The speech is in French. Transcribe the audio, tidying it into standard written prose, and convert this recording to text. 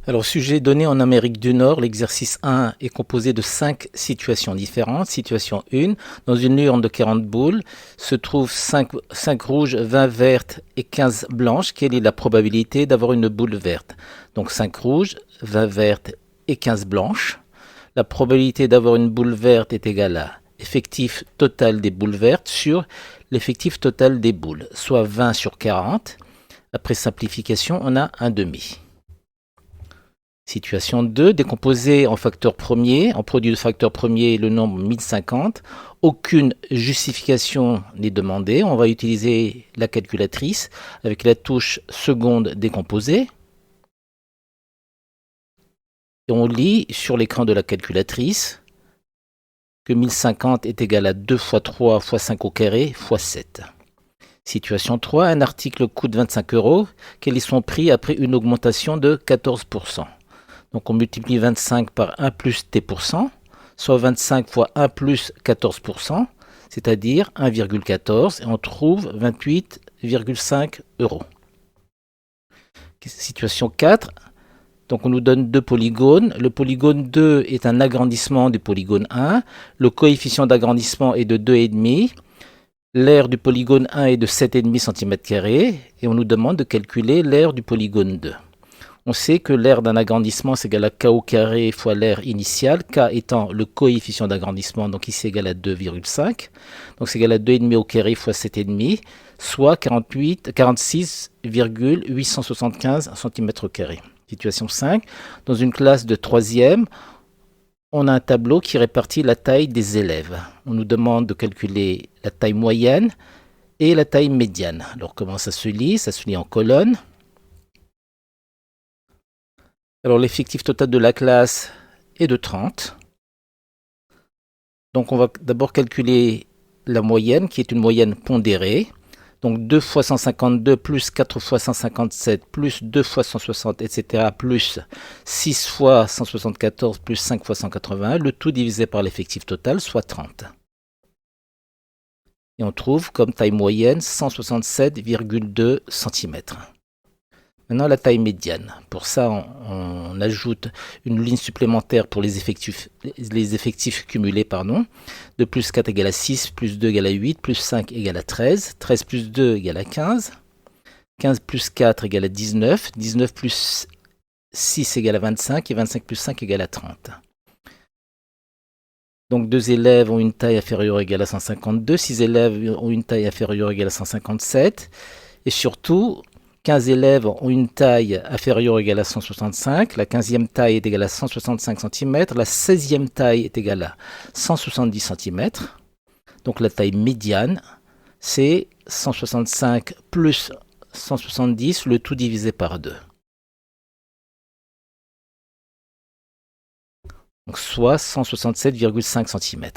Alors, sujet donné en Amérique du Nord, l'exercice 1 est composé de 5 situations différentes. Situation 1, dans une urne de 40 boules se trouvent 5 rouges, 20 vertes et 15 blanches. Quelle est la probabilité d'avoir une boule verte? Donc 5 rouges, 20 vertes et 15 blanches. La probabilité d'avoir une boule verte est égale à effectif total des boules vertes sur l'effectif total des boules, soit 20 sur 40. Après simplification, on a un demi. Situation 2, décomposé en facteur premier, en produit de facteur premier le nombre 1050. Aucune justification n'est demandée. On va utiliser la calculatrice avec la touche seconde décomposée. Et on lit sur l'écran de la calculatrice que 1050 est égal à 2 fois 3 fois 5 au carré fois 7. Situation 3, un article coûte 25 €. Quel est son prix après une augmentation de 14%? Donc on multiplie 25 par 1 plus t%, soit 25 fois 1 plus 14%, c'est-à-dire 1,14, et on trouve 28,5 €. Situation 4, donc on nous donne deux polygones. Le polygone 2 est un agrandissement du polygone 1. Le coefficient d'agrandissement est de 2,5. L'aire du polygone 1 est de 7,5 cm², et on nous demande de calculer l'aire du polygone 2. On sait que l'aire d'un agrandissement c'est égal à k au carré fois l'aire initiale, k étant le coefficient d'agrandissement, donc ici égal à 2,5. Donc c'est égal à 2,5 au carré fois 7,5, soit 46,875 cm². Situation 5, dans une classe de 3e, on a un tableau qui répartit la taille des élèves. On nous demande de calculer la taille moyenne et la taille médiane. Alors comment ça se lit? Ça se lit en colonne. Alors l'effectif total de la classe est de 30. Donc on va d'abord calculer la moyenne, qui est une moyenne pondérée. Donc 2 fois 152 plus 4 fois 157 plus 2 fois 160, etc. plus 6 fois 174 plus 5 fois 181, le tout divisé par l'effectif total, soit 30. Et on trouve comme taille moyenne 167,2 cm. Maintenant, la taille médiane. Pour ça, on ajoute une ligne supplémentaire pour les effectifs cumulés. De plus 4 égale à 6, plus 2 égale à 8, plus 5 égale à 13. 13 plus 2 égale à 15. 15 plus 4 égale à 19. 19 plus 6 égale à 25. Et 25 plus 5 égale à 30. Donc 2 élèves ont une taille inférieure ou égale à 152. 6 élèves ont une taille inférieure ou égale à 157. Et surtout, 15 élèves ont une taille inférieure ou égale à 165, la 15e taille est égale à 165 cm, la 16e taille est égale à 170 cm. Donc la taille médiane, c'est 165 plus 170, le tout divisé par 2. Donc soit 167,5 cm.